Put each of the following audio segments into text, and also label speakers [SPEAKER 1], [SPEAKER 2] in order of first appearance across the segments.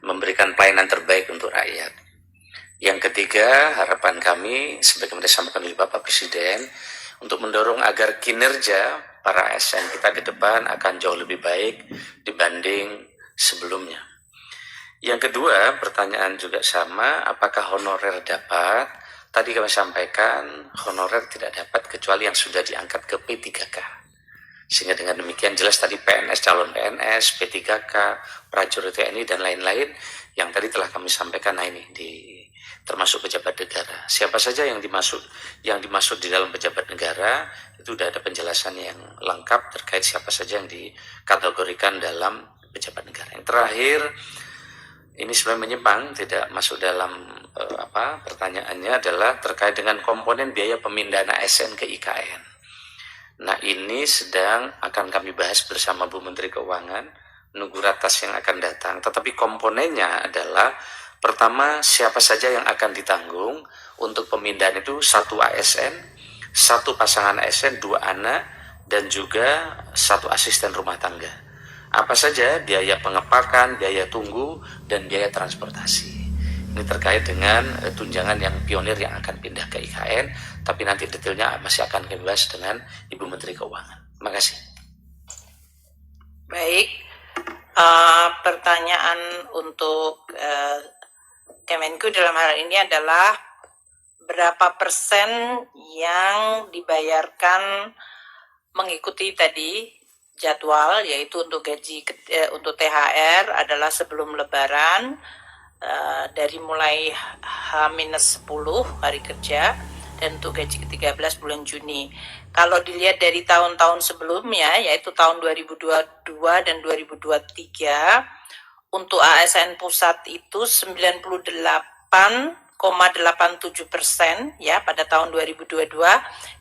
[SPEAKER 1] memberikan pelayanan terbaik untuk rakyat. Yang ketiga, harapan kami sebagaimana disampaikan oleh Bapak Presiden untuk mendorong agar kinerja para ASN kita ke depan akan jauh lebih baik dibanding sebelumnya. Yang kedua, pertanyaan juga sama, apakah honorer dapat? Tadi kami sampaikan honorer tidak dapat kecuali yang sudah diangkat ke P3K. Sehingga dengan demikian jelas tadi PNS, calon PNS, P3K, prajurit TNI dan lain-lain yang tadi telah kami sampaikan. Nah ini termasuk pejabat negara. Siapa saja yang dimaksud di dalam pejabat negara itu sudah ada penjelasan yang lengkap terkait siapa saja yang dikategorikan dalam pejabat negara. Yang terakhir, ini sebenarnya menyimpang, tidak masuk dalam pertanyaannya adalah terkait dengan komponen biaya pemindahan ASN ke IKN. Nah ini sedang akan kami bahas bersama Bu Menteri Keuangan, nunggu ratas yang akan datang. Tetapi komponennya adalah pertama, siapa saja yang akan ditanggung untuk pemindahan itu, 1 ASN, 1 pasangan ASN, 2 anak, dan juga 1 asisten rumah tangga. Apa saja biaya pengepakan, biaya tunggu, dan biaya transportasi. Ini terkait dengan tunjangan yang pionir yang akan pindah ke IKN, tapi nanti detailnya masih akan kami bahas dengan Ibu Menteri Keuangan. Terima kasih.
[SPEAKER 2] Baik, pertanyaan untuk Kemenku dalam hal ini adalah berapa persen yang dibayarkan mengikuti tadi jadwal, yaitu untuk gaji untuk THR adalah sebelum Lebaran, dari mulai H-10 hari kerja, dan untuk gaji ke-13 bulan Juni. Kalau dilihat dari tahun-tahun sebelumnya, yaitu tahun 2022 dan 2023, untuk ASN pusat itu 98,87% ya pada tahun 2022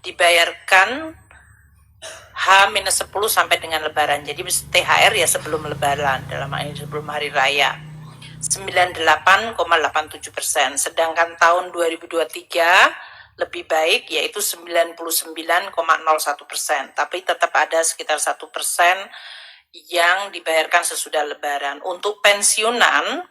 [SPEAKER 2] dibayarkan H-10 sampai dengan Lebaran. Jadi THR ya sebelum Lebaran, dalam hal ini sebelum hari raya. 98,87%. Sedangkan tahun 2023 lebih baik, yaitu 99,01%. Tapi tetap ada sekitar 1% yang dibayarkan sesudah Lebaran. Untuk pensiunan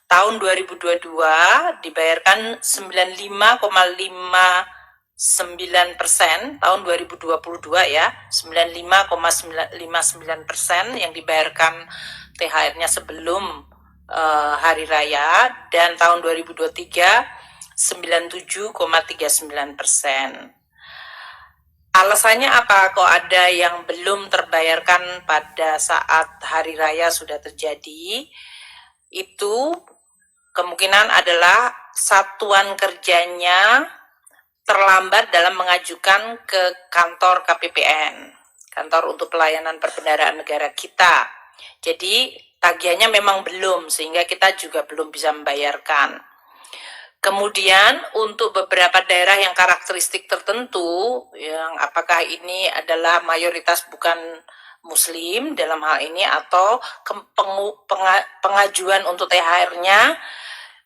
[SPEAKER 2] tahun 2022 dibayarkan 95,59%, tahun 2022 ya 95,59% yang dibayarkan THR-nya sebelum hari raya, dan tahun 2023 97,39%. Alasannya apa? Kok ada yang belum terbayarkan pada saat hari raya sudah terjadi? Itu kemungkinan adalah satuan kerjanya terlambat dalam mengajukan ke kantor KPPN, kantor untuk pelayanan perbendaharaan negara kita. Jadi tagihannya memang belum, sehingga kita juga belum bisa membayarkan. Kemudian untuk beberapa daerah yang karakteristik tertentu, yang apakah ini adalah mayoritas bukan Muslim dalam hal ini, atau pengajuan untuk THR-nya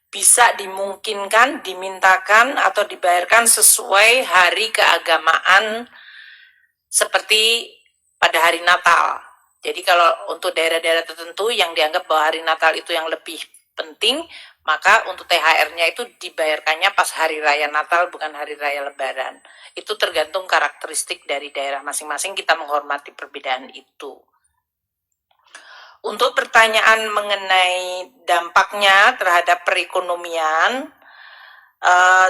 [SPEAKER 2] bisa dimungkinkan, dimintakan, atau dibayarkan sesuai hari keagamaan seperti pada hari Natal. Jadi kalau untuk daerah-daerah tertentu yang dianggap bahwa hari Natal itu yang lebih penting, maka untuk THR-nya itu dibayarkannya pas hari raya Natal, bukan hari raya Lebaran. Itu tergantung karakteristik dari daerah masing-masing, kita menghormati perbedaan itu. Untuk pertanyaan mengenai dampaknya terhadap perekonomian,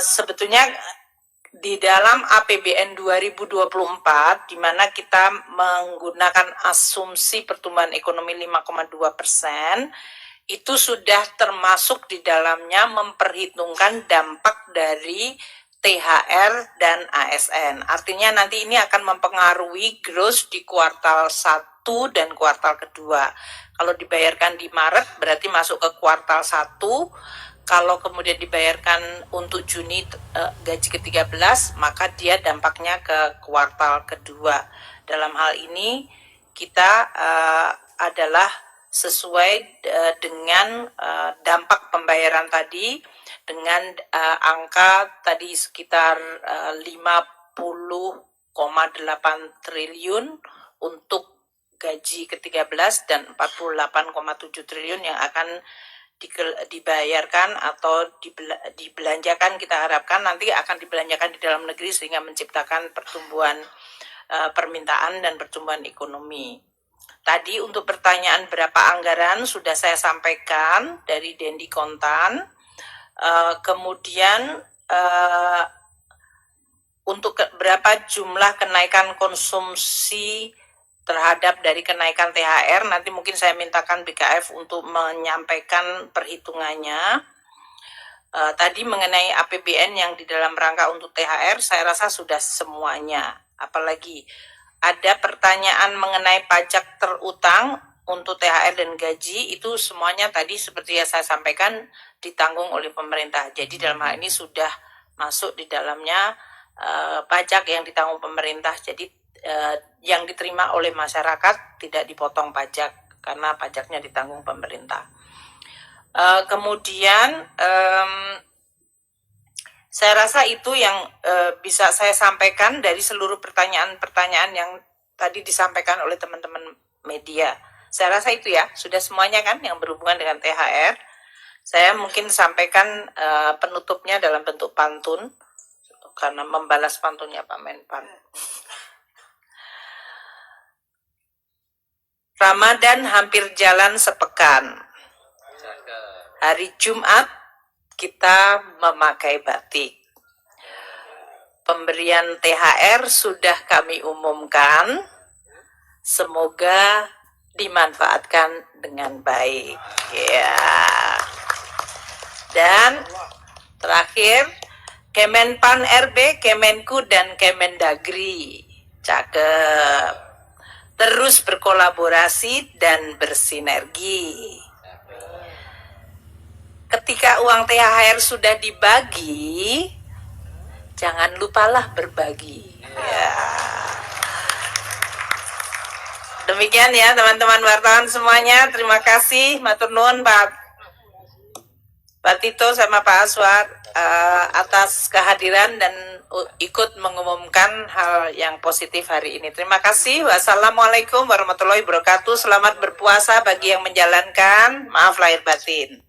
[SPEAKER 2] sebetulnya di dalam APBN 2024, di mana kita menggunakan asumsi pertumbuhan ekonomi 5,2%, itu sudah termasuk di dalamnya memperhitungkan dampak dari THR dan ASN. Artinya nanti ini akan mempengaruhi gross di kuartal 1 dan kuartal kedua. Kalau dibayarkan di Maret berarti masuk ke kuartal 1. Kalau kemudian dibayarkan untuk Juni gaji ke-13, maka dia dampaknya ke kuartal kedua. Dalam hal ini kita adalah sesuai dengan dampak pembayaran tadi, dengan angka tadi sekitar 50,8 triliun untuk gaji ke-13 dan 48,7 triliun yang akan dibayarkan atau dibelanjakan, kita harapkan nanti akan dibelanjakan di dalam negeri sehingga menciptakan pertumbuhan permintaan dan pertumbuhan ekonomi. Tadi untuk pertanyaan berapa anggaran sudah saya sampaikan dari Dendi Kontan. Kemudian untuk berapa jumlah kenaikan konsumsi terhadap dari kenaikan THR, nanti mungkin saya mintakan BKF untuk menyampaikan perhitungannya. Tadi mengenai APBN yang di dalam rangka untuk THR, saya rasa sudah semuanya. Apalagi ada pertanyaan mengenai pajak terutang untuk THR dan gaji, itu semuanya tadi seperti yang saya sampaikan ditanggung oleh pemerintah. Jadi dalam hal ini sudah masuk di dalamnya pajak yang ditanggung pemerintah. Jadi yang diterima oleh masyarakat tidak dipotong pajak karena pajaknya ditanggung pemerintah. Kemudian saya rasa itu yang bisa saya sampaikan dari seluruh pertanyaan-pertanyaan yang tadi disampaikan oleh teman-teman media. Saya rasa itu ya, sudah semuanya kan yang berhubungan dengan THR. Saya mungkin sampaikan penutupnya dalam bentuk pantun, karena membalas pantunnya Pak Menpan. Ramadan hampir jalan sepekan. Hari Jumat kita memakai batik. Pemberian THR sudah kami umumkan. Semoga dimanfaatkan dengan baik. Ya. Dan terakhir, Kemenpan RB, Kemenku, dan Kemendagri. Cakep. Terus berkolaborasi dan bersinergi. Ketika uang THR sudah dibagi, jangan lupalah berbagi. Ya. Demikian ya teman-teman wartawan semuanya. Terima kasih, matur nuwun Pak Tito sama Pak Aswar atas kehadiran dan ikut mengumumkan hal yang positif hari ini. Terima kasih. Wassalamualaikum warahmatullahi wabarakatuh. Selamat berpuasa bagi yang menjalankan. Maaf lahir batin.